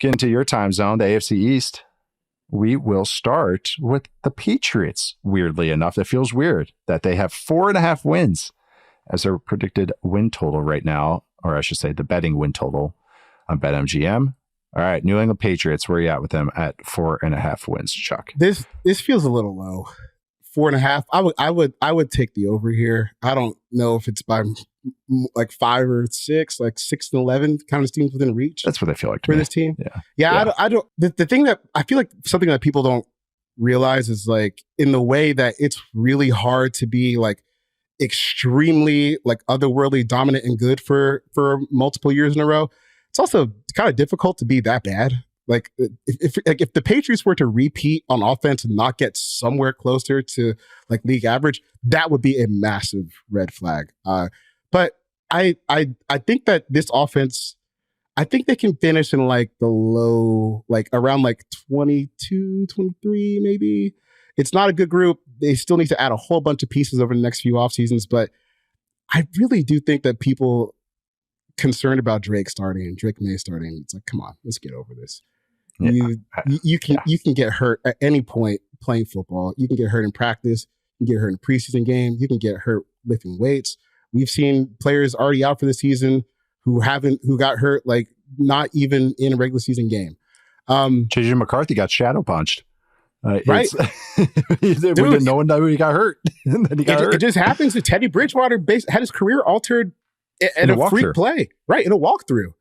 Getting to your time zone, the AFC East, we will start with the Patriots. Weirdly enough, it feels weird that they have 4.5 wins as their predicted win total right now, or I should say the betting win total on BetMGM. All right, New England Patriots, where are you at with them at 4.5 wins, Chuck? This feels a little low. 4.5. I would take the over here. I don't know if it's by like 5 or 6, like 6 and 11 kind of teams within reach. That's what I feel like for this team. Yeah. I don't. The thing that I feel like something that people don't realize is like in the way that it's really hard to be like extremely like otherworldly dominant and good for multiple years in a row. It's also kind of difficult to be that bad. Like if the Patriots were to repeat on offense and not get somewhere closer to like league average, that would be a massive red flag. But I think that this offense, I think they can finish in like the low, like around like 22, 23 maybe. It's not a good group. They still need to add a whole bunch of pieces over the next few off seasons. But I really do think that people concerned about Drake Maye starting. It's like, come on, let's get over this. Yeah. You can get hurt at any point playing football. You can get hurt in practice. You can get hurt in a preseason game. You can get hurt lifting weights. We've seen players already out for the season who got hurt like not even in a regular season game. JJ McCarthy got shadow punched. Right? No one knew he got hurt. And then he got hurt. It just happens that Teddy Bridgewater had his career altered in a freak play, right? In a walkthrough.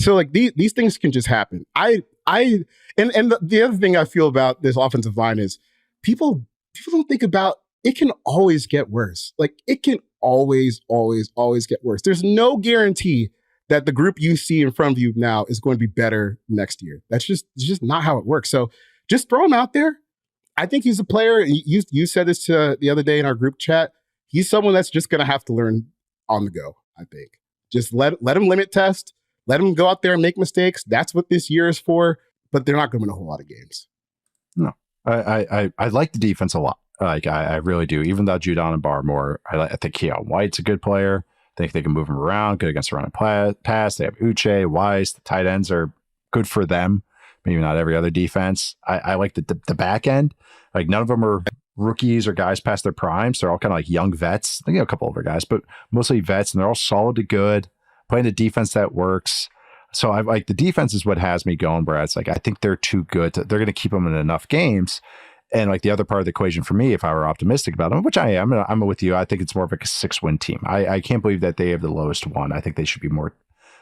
So like these things can just happen. And the other thing I feel about this offensive line is people don't think about it can always get worse. Like it can always get worse. There's no guarantee that the group you see in front of you now is going to be better next year. It's just not how it works. So just throw him out there. I think he's a player. You said this the other day in our group chat. He's someone that's just going to have to learn on the go. I think just let him limit test. Let him go out there and make mistakes. That's what this year is for. But they're not going to win a whole lot of games. No, I like the defense a lot. Like I really do. Even though Judon and Barmore, I think Keon White's a good player. I think they can move him around. Good against the run and pass. They have Uche, Weiss. The tight ends are good for them. Maybe not every other defense. I like the back end. Like none of them are rookies or guys past their primes. They're all kind of like young vets. I think a couple older guys, but mostly vets, and they're all solid to good. Playing the defense that works. So I like the defense is what has me going, Brad. It's like I think they're too good. They're going to keep them in enough games. And like the other part of the equation for me, if I were optimistic about them, which I am, I'm with you. I think it's more of like a 6-win team. I can't believe that they have the lowest one. I think they should be more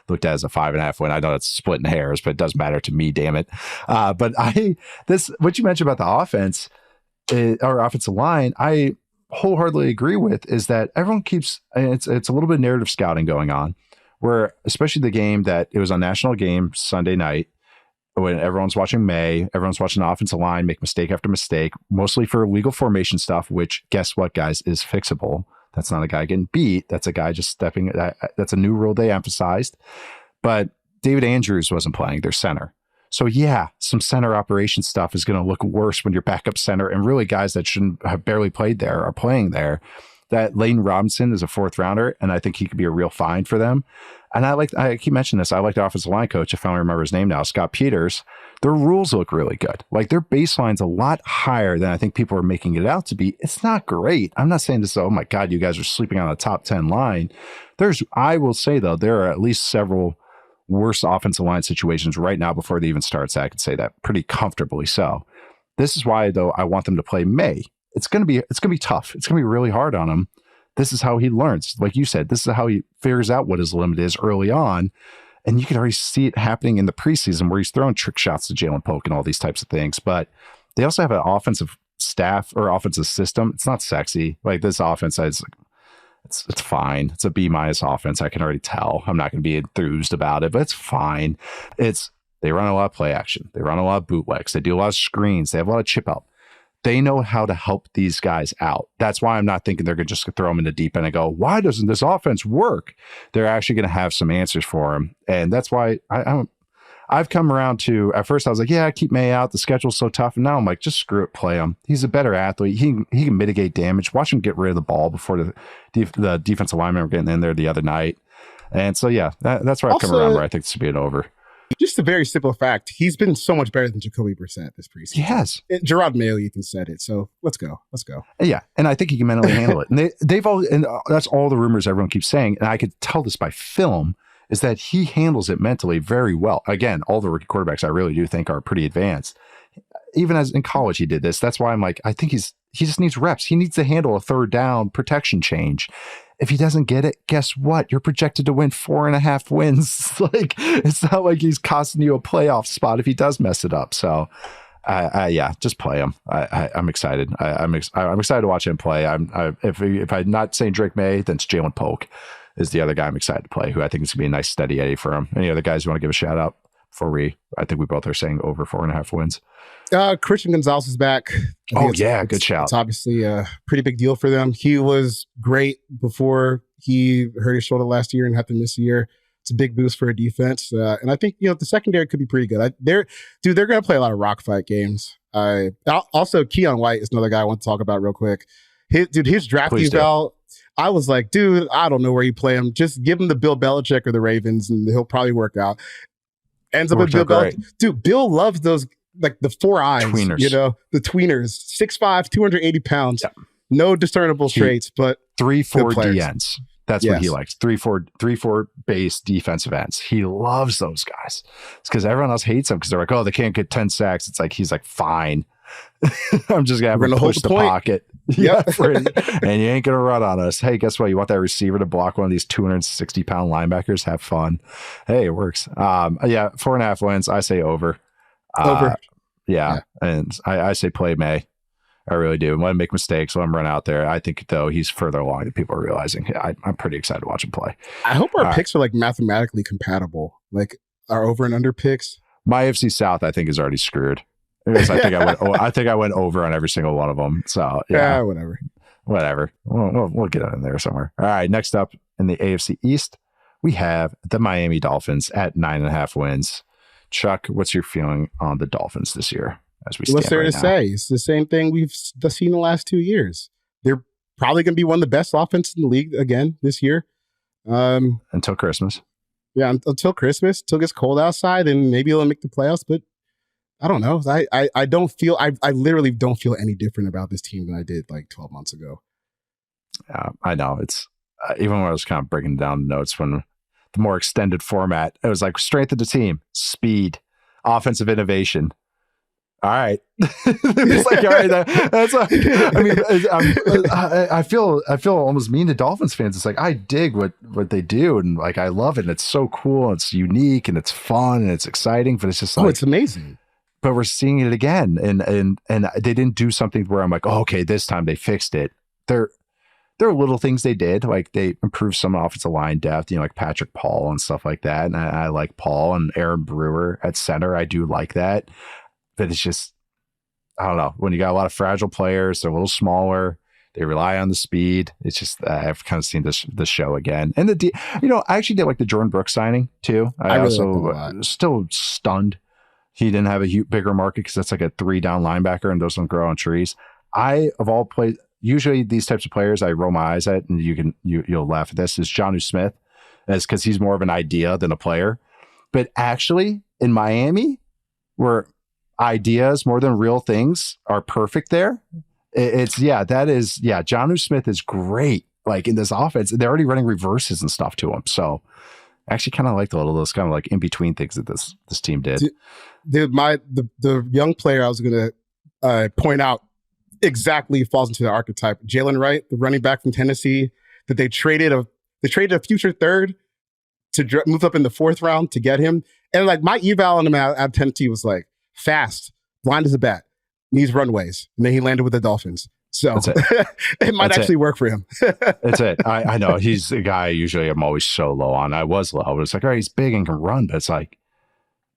looked at as a 5.5 win. I know that's splitting hairs, but it does matter to me, damn it. But what you mentioned about the offense or offensive line, I wholeheartedly agree with is that everyone keeps, it's a little bit of narrative scouting going on where, especially the game that it was on national game Sunday night, when everyone's watching May, everyone's watching the offensive line make mistake after mistake, mostly for illegal formation stuff, which guess what, guys, is fixable. That's not a guy getting beat. That's a guy just stepping. That's a new rule they emphasized. But David Andrews wasn't playing their center. So yeah, some center operation stuff is going to look worse when your backup center and really guys that shouldn't have barely played there are playing there. That Layton Robinson is a 4th rounder, and I think he could be a real find for them. And I keep mentioning this. I like the offensive line coach. I finally remember his name now, Scott Peters. Their rules look really good. Like their baseline's a lot higher than I think people are making it out to be. It's not great. I'm not saying this, oh my God, you guys are sleeping on a top 10 line. I will say though, there are at least several worse offensive line situations right now before they even start. So I can say that pretty comfortably. So this is why though, I want them to play May. It's going to be tough. It's going to be really hard on him. This is how he learns. Like you said, this is how he figures out what his limit is early on. And you can already see it happening in the preseason where he's throwing trick shots to Jalen Polk and all these types of things. But they also have an offensive staff or offensive system. It's not sexy. Like this offense, it's fine. It's a B- offense. I can already tell. I'm not going to be enthused about it, but it's fine. They run a lot of play action. They run a lot of bootlegs. They do a lot of screens. They have a lot of chip out. They know how to help these guys out. That's why I'm not thinking they're going to just throw them in the deep end and go, why doesn't this offense work? They're actually going to have some answers for them. And that's why I've come around to, at first I was like, yeah, keep May out. The schedule's so tough. And now I'm like, just screw it, play him. He's a better athlete. He can mitigate damage. Watch him get rid of the ball before the defensive linemen were getting in there the other night. And so, yeah, that's where I've come around where I think this would be an over. Just a very simple fact. He's been so much better than Jacoby Brissett this preseason. He has. Gerard Mayo even said it. So let's go. Yeah, and I think he can mentally handle it. And they've all, and that's all the rumors everyone keeps saying. And I could tell this by film is that he handles it mentally very well. Again, all the rookie quarterbacks I really do think are pretty advanced. Even as in college, he did this. That's why I'm like, I think he just needs reps. He needs to handle a third down protection change. If he doesn't get it, guess what? You're projected to win 4.5 wins. Like, it's not like he's costing you a playoff spot if he does mess it up. So, yeah, just play him. I'm excited. I'm excited to watch him play. If I'm not saying Drake Maye, then it's Jalen Polk is the other guy I'm excited to play, who I think is going to be a nice steady Eddie for him. Any other guys you want to give a shout out before I think we both are saying over 4.5 wins. Christian Gonzalez is back. Good shout. It's obviously a pretty big deal for them. He was great before he hurt his shoulder last year and had to miss a year. It's a big boost for a defense. And I think, the secondary could be pretty good. They're going to play a lot of rock fight games. Also, Keon White is another guy I want to talk about real quick. His draft eval, I was like, dude, I don't know where you play him. Just give him the Bill Belichick or the Ravens and he'll probably work out. Ends up with Bill Belichick. Dude, Bill loves those, like the 4 eyes, tweeners. The tweeners, 6'5", 280 pounds, yeah. No discernible traits, but 3-4 DNs. That's what he likes. 3-4 base defensive ends. He loves those guys. It's because everyone else hates them because they're like, oh, they can't get 10 sacks. It's like, he's like, fine. I'm just going to push the pocket. Yeah. And you ain't going to run on us. Hey, guess what? You want that receiver to block one of these 260-pound linebackers? Have fun. Hey, it works. 4.5 wins. I say over. Yeah. And I say play May. I really do. Let him make mistakes. Let him run out there. I think, though, he's further along than people are realizing. I'm pretty excited to watch him play. I hope our picks are like mathematically compatible, like our over and under picks. My AFC South, I think, is already screwed. I think I went over on every single one of them. So yeah, whatever. We'll get it in there somewhere. All right. Next up in the AFC East, we have the Miami Dolphins at 9.5 wins. Chuck, what's your feeling on the Dolphins this year? What's there to say? It's the same thing we've seen the last 2 years. They're probably going to be one of the best offenses in the league again this year. Until Christmas. Yeah, until Christmas, till it gets cold outside, and maybe they'll make the playoffs. But I don't know. I don't feel. I literally don't feel any different about this team than I did like 12 months ago. I know. It's even when I was kind of breaking down the notes when the more extended format, it was like strength of the team, speed, offensive innovation. All right. It's like, all right, that's like, I mean, I feel almost mean to Dolphins fans. It's like, I dig what they do. And like, I love it. And it's so cool. And it's unique and it's fun and it's exciting, but it's just like, it's amazing. But we're seeing it again. And they didn't do something where I'm like, oh, okay, this time they fixed it. There are little things they did. Like they improved some offensive line depth, like Patrick Paul and stuff like that. And I like Paul and Aaron Brewer at center. I do like that. But it's just, I don't know. When you got a lot of fragile players, they're a little smaller. They rely on the speed. It's just, I've kind of seen this show again. And I actually did like the Jordan Brooks signing too. I really also still stunned he didn't have a bigger market because that's like a 3-down linebacker and those don't grow on trees. Usually these types of players I roll my eyes at, and you'll laugh at this, is Jonnu Smith, as because he's more of an idea than a player. But actually in Miami, where ideas more than real things are perfect there. Jonnu Smith is great. Like in this offense, they're already running reverses and stuff to him. So I actually kind of like those kind of like in between things that this team did. The young player I was going to point out exactly falls into the archetype. Jalen Wright, the running back from Tennessee, that they traded a future third to move up in the 4th round to get him. And like my eval on him out of Tennessee was like, fast, blind as a bat, needs runways. And then he landed with the Dolphins. So it might actually work for him. That's it. I know he's a guy usually I'm always so low on. I was low, but it's like, all right, he's big and can run, but it's like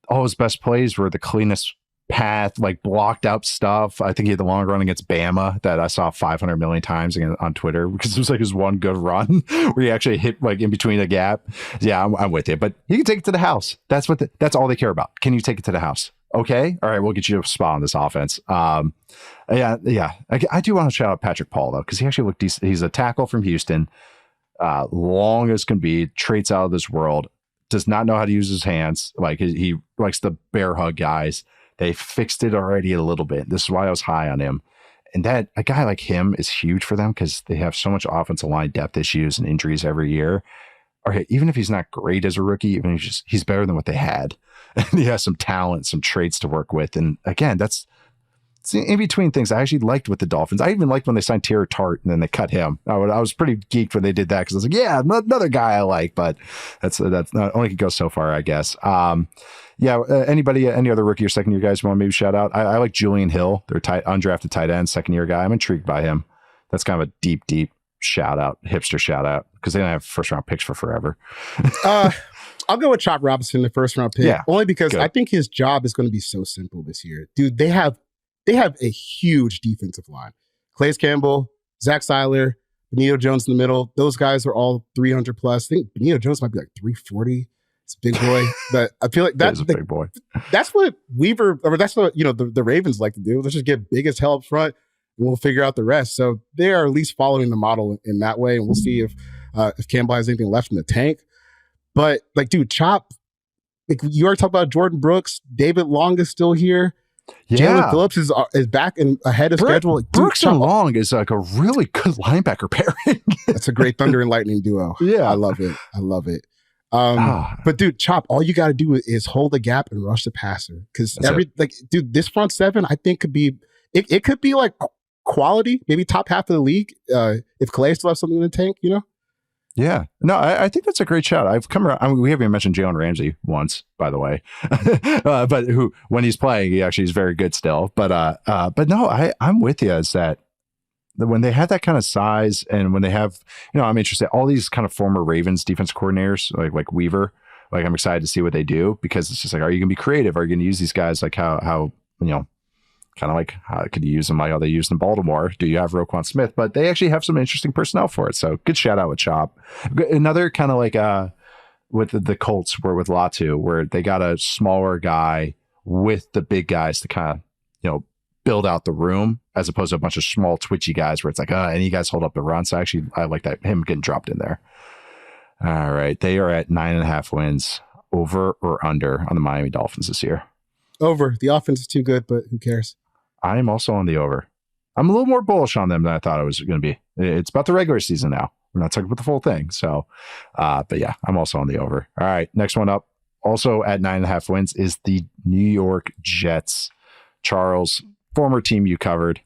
all his best plays were the cleanest path, like blocked out stuff. I think he had the long run against Bama that I saw 500 million times on Twitter because it was like his one good run where he actually hit like in between a gap. Yeah, I'm with you, but he can take it to the house. That's that's all they care about. Can you take it to the house? Okay. All right. We'll get you a spot on this offense. I do want to shout out Patrick Paul though, because he actually looked decent. He's a tackle from Houston, long as can be, traits out of this world. does not know how to use his hands. Like he likes the bear hug guys. They fixed it already a little bit. This is why I was high on him. And that a guy like him is huge for them because they have so much offensive line depth issues and injuries every year. Or even if he's not great as a rookie, even he's better than what they had. And he has some talent, some traits to work with. And again, it's in between things. I actually liked with the Dolphins. I even liked when they signed Terry Tart and then they cut him. I was pretty geeked when they did that because I was like, yeah, another guy I like. But that's not only could go so far, I guess. Anybody, any other rookie or second year guys you want to maybe shout out? I like Julian Hill, their undrafted tight end, second year guy. I'm intrigued by him. That's kind of a deep shout out, hipster shout out, because they don't have first round picks for forever. I'll go with Chop Robinson, the first round pick, only because I think his job is going to be so simple this year. Dude, they have a huge defensive line. Calais Campbell, Zach Seiler, Benito Jones in the middle. Those guys are all 300 plus. I think Benito Jones might be like 340. It's a big boy, but I feel like that's a big boy. That's what that's what the Ravens like to do. Let's just get big as hell up front, and we'll figure out the rest. So they are at least following the model in that way, and we'll see if Campbell has anything left in the tank. But like, dude, Chop. Like, you already talked about Jordan Brooks. David Long is still here. Yeah. Jalen Phillips is back and ahead of schedule. Like, Brooks and Long is like a really good linebacker pairing. That's a great thunder and lightning duo. Yeah, I love it. But dude, Chop, all you got to do is hold the gap and rush the passer. Because this front seven, I think could be it could be like quality, maybe top half of the league. If Calais still has something in the tank, Yeah, no, I think that's a great shot. I've come around. I mean, we haven't even mentioned Jalen Ramsey once, by the way, but who, when he's playing, he actually is very good still. But no, I'm with you. Is that when they have that kind of size, and when they have, I'm interested. All these kind of former Ravens defense coordinators, like Weaver, like I'm excited to see what they do, because it's just like, are you going to be creative? Are you going to use these guys like how kind of like how could you use them like how they used in Baltimore? Do you have Roquan Smith? But they actually have some interesting personnel for it. So good shout out with Chop. Another kind of like with the Colts where with Latu, where they got a smaller guy with the big guys to kind of, build out the room, as opposed to a bunch of small twitchy guys where it's like, and you guys hold up the run. So actually I like that, him getting dropped in there. All right. They are at 9.5 wins. Over or under on the Miami Dolphins this year? Over. The offense is too good, but who cares? I am also on the over. I'm a little more bullish on them than I thought it was going to be. It's about the regular season now. We're not talking about the full thing. So, but yeah, I'm also on the over. All right. Next one up, also at 9.5 wins, is the New York Jets. Charles, former team you covered.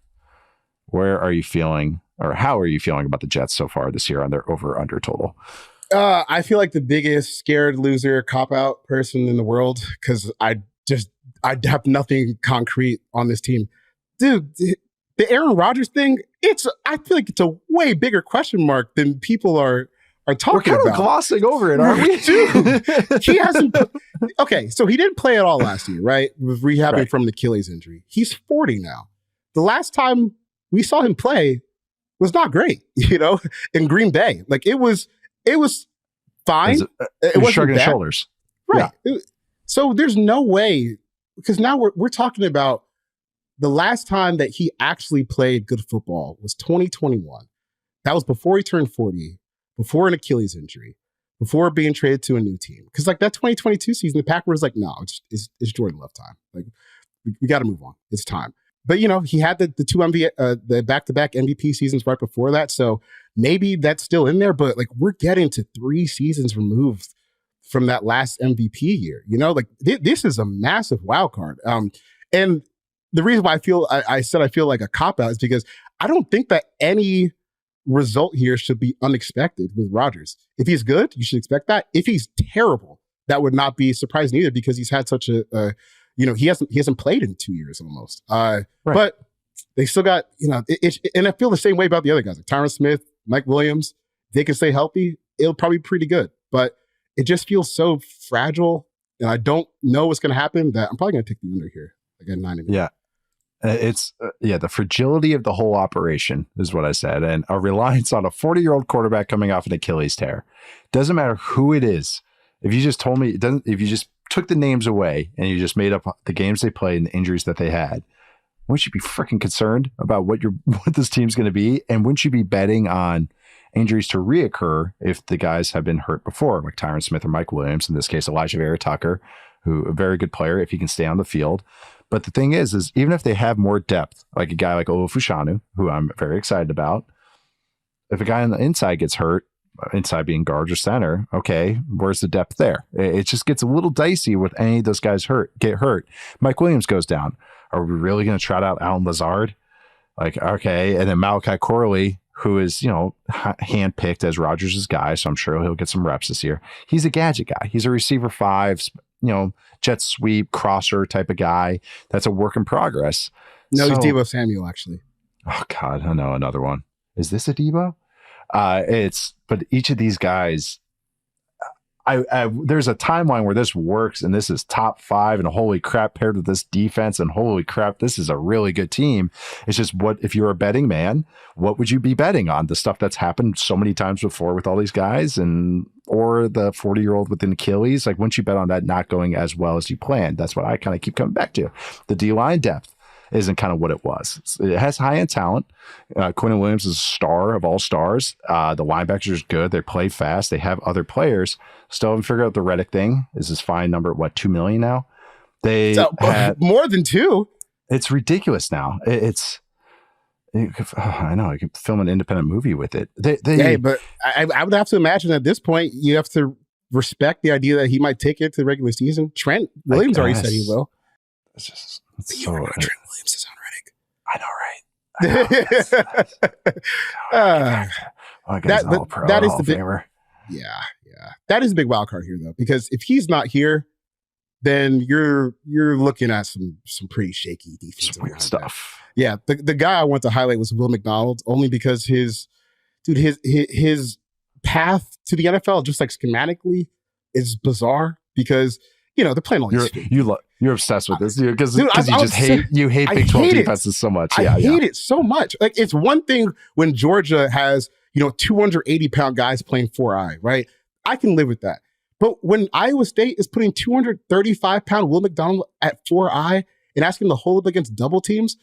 Where are you feeling, or how are you feeling about the Jets so far this year on their over under total? I feel like the biggest scared loser cop out person in the world, because I have nothing concrete on this team. Dude, the Aaron Rodgers thing, I feel like it's a way bigger question mark than people are talking about. We're kind of glossing over it, aren't we? Dude, he hasn't. Okay, so he didn't play at all last year, right? With rehabbing from an Achilles injury. He's 40 now. The last time we saw him play was not great, in Green Bay. Like, it was fine. It wasn't shrugging bad. His shoulders. Right. Yeah. So there's no way, because now we're talking about the last time that he actually played good football was 2021. That was before he turned 40, before an Achilles injury, before being traded to a new team. Because like that 2022 season, the Packers was like, no, it's Jordan Love time. Like, we got to move on. It's time. But he had the the back-to-back MVP seasons right before that. So maybe that's still in there. But like, we're getting to 3 seasons removed from that last MVP year. Like this is a massive wild card. And the reason why I said I feel like a cop-out is because I don't think that any result here should be unexpected with Rodgers. If he's good, you should expect that. If he's terrible, that would not be surprising either, because he's had such he hasn't played in 2 years almost. Right. But they still got, and I feel the same way about the other guys, like Tyron Smith, Mike Williams. If they can stay healthy, it'll probably be pretty good. But it just feels so fragile, and I don't know what's going to happen, that I'm probably going to take the under here. Like at 9.5. Yeah. It's the fragility of the whole operation is what I said, and a reliance on a 40-year-old quarterback coming off an Achilles tear. Doesn't matter who it is. If you just told me, if you just took the names away and you just made up the games they played and the injuries that they had, wouldn't you be freaking concerned about what this team's going to be? And wouldn't you be betting on injuries to reoccur if the guys have been hurt before, like Tyron Smith or Mike Williams. In this case, Elijah Vera Tucker, who a very good player if he can stay on the field. But the thing is even if they have more depth, like a guy like Olufushanu, who I'm very excited about, if a guy on the inside gets hurt, inside being guard or center, okay, where's the depth there? It just gets a little dicey with any of those guys get hurt. Mike Williams goes down. Are we really going to trot out Alan Lazard? Like, okay, and then Malachi Corley, who is, handpicked as Rodgers' guy, so I'm sure he'll get some reps this year. He's a gadget guy. He's a receiver 5, jet sweep, crosser type of guy. That's a work in progress. No, he's Deebo Samuel, actually. Oh, God, I know another one. Is this a Deebo? But each of these guys, there's a timeline where this works and this is top 5 and holy crap paired with this defense and holy crap, this is a really good team. It's just if you're a betting man, what would you be betting on? The stuff that's happened so many times before with all these guys or the 40-year-old with an Achilles? Like, once you bet on that not going as well as you planned, that's what I kind of keep coming back to. The D-line depth isn't kind of what it was. It has high-end talent. Quinton Williams is a star of all stars. The linebackers are good. They play fast. They have other players. Still haven't figured out the Reddick thing. Is his fine number, $2 million now? More than 2. It's ridiculous now. I know. I could film an independent movie with it. But I would have to imagine at this point, you have to respect the idea that he might take it to the regular season. Trent Williams already said he will. You were Trent Williams is on Reddick. I know, right? That is the big favor. Yeah. That is a big wild card here, though, because if he's not here, then you're looking at some pretty shaky defensive weird stuff. Yeah, the guy I want to highlight was Will McDonald, only because his path to the NFL, just like schematically, is bizarre because they're playing all these. You're obsessed with this because you hate Big 12 defenses so much. I hate it so much. Like, it's one thing when Georgia has 280-pound guys playing 4i, right? I can live with that. But when Iowa State is putting 235-pound Will McDonald at 4i and asking him to hold up against double teams,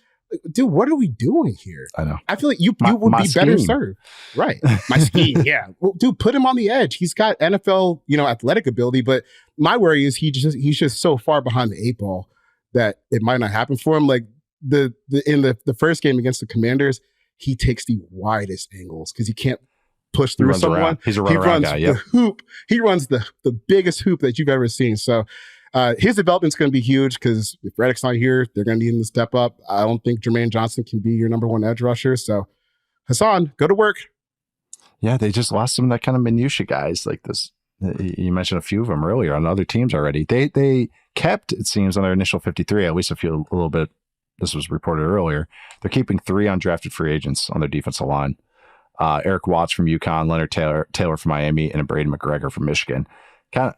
dude, what are we doing here? I know. I feel like you would be better served. Right. My scheme, yeah. Well, dude, put him on the edge. He's got NFL, athletic ability, but my worry is he's just so far behind the 8 ball that it might not happen for him. Like in the first game against the Commanders, he takes the widest angles because he can't push through someone. Around. He's a run-around guy. The hoop. He runs the biggest hoop that you've ever seen. So his development's going to be huge because if Reddick's not here, they're going to need him to step up. I don't think Jermaine Johnson can be your number 1 edge rusher. So Hassan, go to work. Yeah, they just lost some of that kind of minutia guys like this. You mentioned a few of them earlier on other teams already. They kept, it seems, on their initial 53, at least a little bit. This was reported earlier. They're keeping 3 undrafted free agents on their defensive line. Eric Watts from UConn, Leonard Taylor from Miami, and Braden McGregor from Michigan. Kind of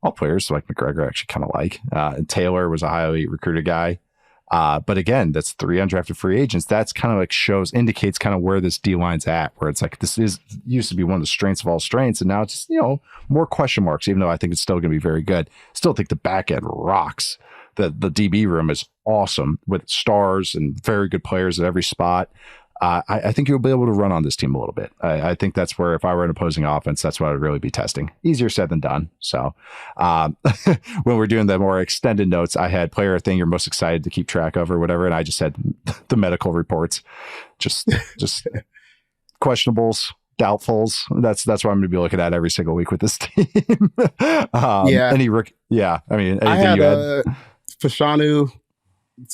all players like McGregor actually kind of like. And Taylor was a highly recruited guy. But again, that's 3 undrafted free agents. That's kind of like indicates kind of where this D line's at, where it's like this used to be one of the strengths of all strengths, and now it's just, more question marks, even though I think it's still going to be very good. Still think the back end rocks. The DB room is awesome with stars and very good players at every spot. I think you'll be able to run on this team a little bit. I think that's where, if I were an opposing offense, that's what I'd really be testing. Easier said than done. So when we're doing the more extended notes, I had player thing you're most excited to keep track of or whatever, and I just had the medical reports, just questionables, doubtfuls. That's what I'm going to be looking at every single week with this team. I mean, I had Fashanu,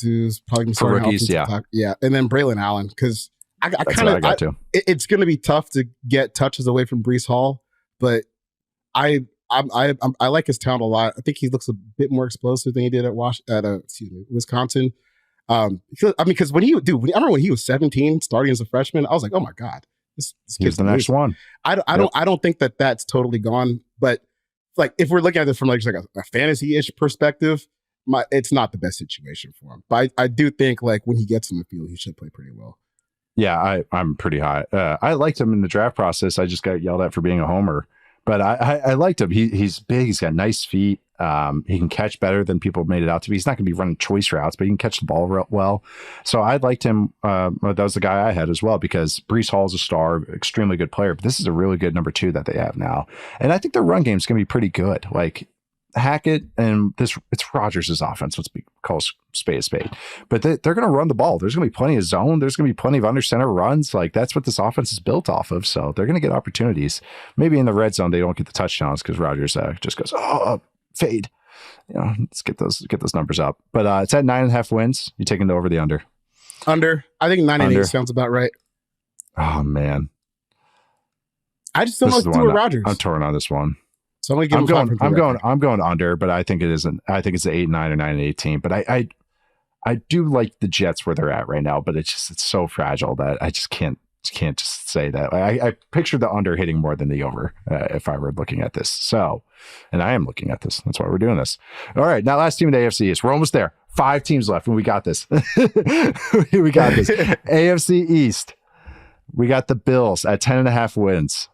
who's probably going to start rookies, yeah, and then Braylon Allen, because I kind of it's going to be tough to get touches away from Breece Hall, but I like his talent a lot. I think he looks a bit more explosive than he did at Wisconsin. Because I remember when he was 17, starting as a freshman, I was like, oh my god, this kid's the next one. I don't think that's totally gone, but like if we're looking at this from like a fantasy-ish perspective, it's not the best situation for him. But I do think like when he gets in the field, he should play pretty well. Yeah, I'm pretty high. I liked him in the draft process. I just got yelled at for being a homer But I liked him. He's big. He's got nice feet. He can catch better than people made it out to be. He's not going to be running choice routes, but he can catch the ball real well. So I liked him. That was the guy I had as well, because Breece Hall is a star, extremely good player. But this is a really good number 2 that they have now. And I think their run game is going to be pretty good. Like Hackett and it's Rodgers' offense. Let's call spade a spade. But they're going to run the ball. There's going to be plenty of zone. There's going to be plenty of under center runs. Like that's what this offense is built off of. So they're going to get opportunities. Maybe in the red zone they don't get the touchdowns because Rodgers just goes fade. Let's get those numbers up. But it's at 9.5 wins. You taking it over the under? Under. I think 9-8 sounds about right. Oh man, I just don't know what to do with Rodgers. I'm torn on this one. So I'm going under, but I think it isn't. I think it's an 8-9 or 9-18. But I do like the Jets where they're at right now. But it's so fragile that I just can't just say that. I picture the under hitting more than the over if I were looking at this. So, and I am looking at this. That's why we're doing this. All right, now last team in the AFC East. We're almost there. 5 teams left, and we got this. We got this. AFC East. We got the Bills at 10.5 wins.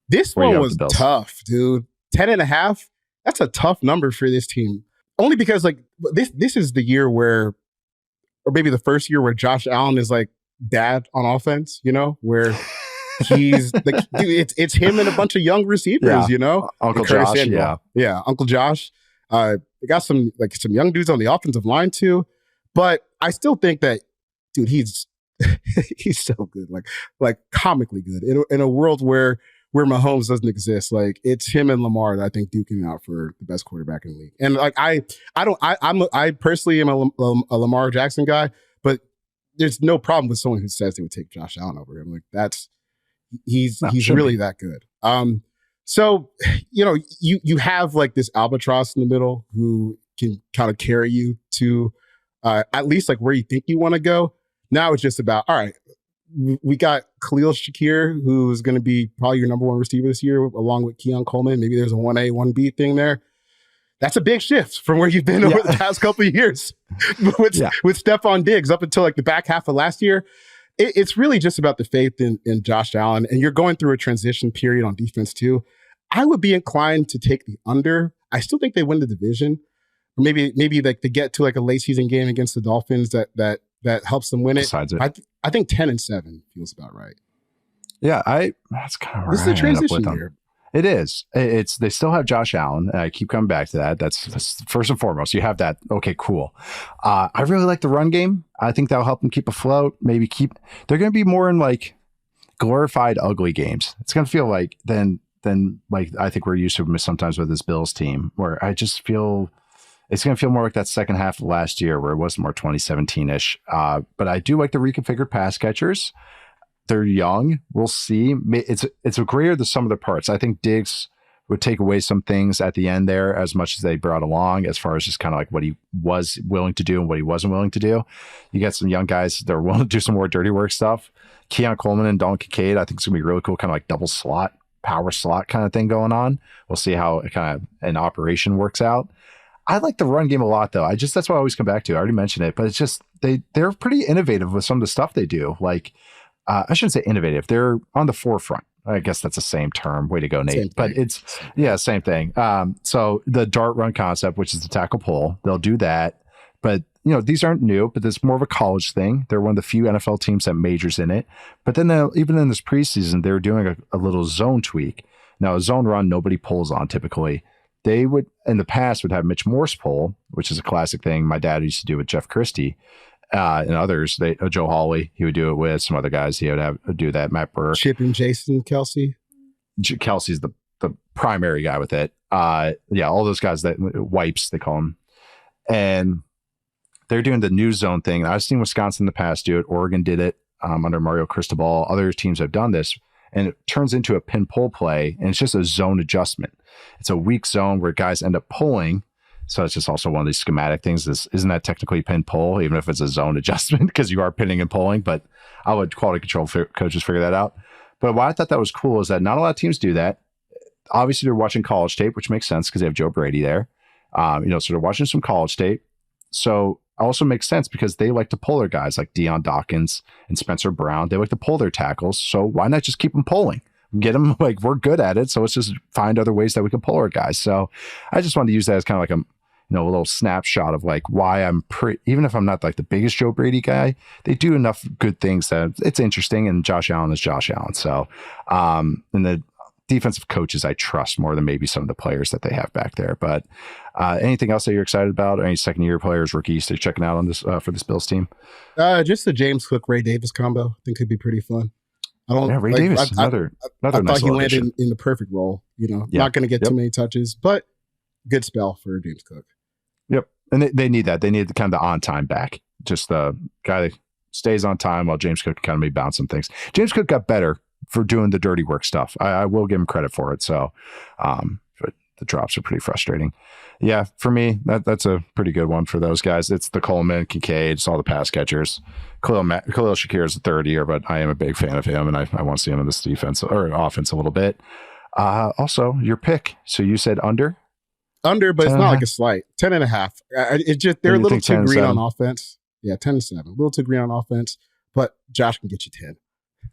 This one was tough, dude. 10.5. That's a tough number for this team. Only because like this is the year where, or maybe the first year where Josh Allen is like dad on offense, where he's like, dude, it's him and a bunch of young receivers, Uncle Josh, Uncle Josh. They got some young dudes on the offensive line too, but I still think that, dude, he's so good, like comically good in a world where Mahomes doesn't exist. Like it's him and Lamar that I think duking out for the best quarterback in the league. And like I personally am a Lamar Jackson guy, but there's no problem with someone who says they would take Josh Allen over him. Like he's really that good. So you have like this albatross in the middle who can kind of carry you to at least like where you think you want to go. Now it's just about, all right, we got Khalil Shakir, who's going to be probably your number 1 receiver this year, along with Keon Coleman. Maybe there's a 1A, 1B thing there. That's a big shift from where you've been over the past couple of years with Stephon Diggs up until like the back half of last year. It's really just about the faith in Josh Allen, and you're going through a transition period on defense too. I would be inclined to take the under. I still think they win the division. Or maybe like they get to like a late season game against the Dolphins that helps them win it. I think 10-7 feels about right. Yeah, that's kind of where this is a transition year. It is. They still have Josh Allen. I keep coming back to that. That's first and foremost. You have that. Okay, cool. I really like the run game. I think that'll help them keep afloat. They're going to be more in like glorified ugly games. It's going to feel like than like I think we're used to sometimes with this Bills team, where I just feel it's going to feel more like that second half of last year where it was more 2017-ish. But I do like the reconfigured pass catchers. They're young. We'll see. It's a greater the sum of the parts. I think Diggs would take away some things at the end there as much as they brought along, as far as just kind of like what he was willing to do and what he wasn't willing to do. You got some young guys that are willing to do some more dirty work stuff. Keon Coleman and Don Kincaid, I think it's going to be really cool, kind of like double slot, power slot kind of thing going on. We'll see how it kind of an operation works out. I like the run game a lot, though. That's what I always come back to. I already mentioned it, but it's just they're pretty innovative with some of the stuff they do. Like I shouldn't say innovative. They're on the forefront. I guess that's the same term. Way to go, Nate. But it's same thing. So the dart run concept, which is the tackle pull, they'll do that. But these aren't new, but it's more of a college thing. They're one of the few NFL teams that majors in it. But then even in this preseason, they're doing a little zone tweak. Now, a zone run, nobody pulls on typically. They would, in the past, would have Mitch Morse pull, which is a classic thing my dad used to do with Jeff Christie and others. Joe Hawley, he would do it with some other guys. He would do that. Matt Burke, Chip and Jason Kelsey. Kelsey's the primary guy with it. All those guys that wipes they call them, and they're doing the new zone thing. I've seen Wisconsin in the past do it. Oregon did it under Mario Cristobal. Other teams have done this, and it turns into a pin pull play, and it's just a zone adjustment. It's a weak zone where guys end up pulling. So it's just also one of these schematic things. Isn't that technically pin pull, even if it's a zone adjustment, because you are pinning and pulling? But I'll let quality control coaches figure that out. But why I thought that was cool is that not a lot of teams do that. Obviously, they're watching college tape, which makes sense because they have Joe Brady there. So they're watching some college tape. So also makes sense because they like to pull their guys like Deion Dawkins and Spencer Brown. They like to pull their tackles. So why not just keep them pulling? get them. Like, we're good at it. So let's just find other ways that we can pull our guys. So I just wanted to use that as kind of like a little snapshot of like why I'm even if I'm not like the biggest Joe Brady guy, they do enough good things that it's interesting. And Josh Allen is Josh Allen. So, and the defensive coaches I trust more than maybe some of the players that they have back there. But anything else that you're excited about? Or any second year players, rookies that you're checking out on this for this Bills team? Just the James Cook Ray Davis combo. I think could be pretty fun. Ray Davis, another I nice thought he landed addition. in the perfect role. Not going to get too many touches, but good spell for James Cook. Yep, and they need that. They need the kind of the on time back, just the guy that stays on time while James Cook can kind of maybe bounce some things. James Cook got better for doing the dirty work stuff. I will give him credit for it. So, but the drops are pretty frustrating. Yeah, for me, that's a pretty good one for those guys. It's the Coleman, Kincaid, it's all the pass catchers. Khalil Shakir is the third year, but I am a big fan of him, and I want to see him in this defense or offense a little bit. Also, your pick. So you said under, but it's not like a slight 10.5. It's just they're a little too green on offense. Yeah, 10-7, a little too green on offense, but Josh can get you 10.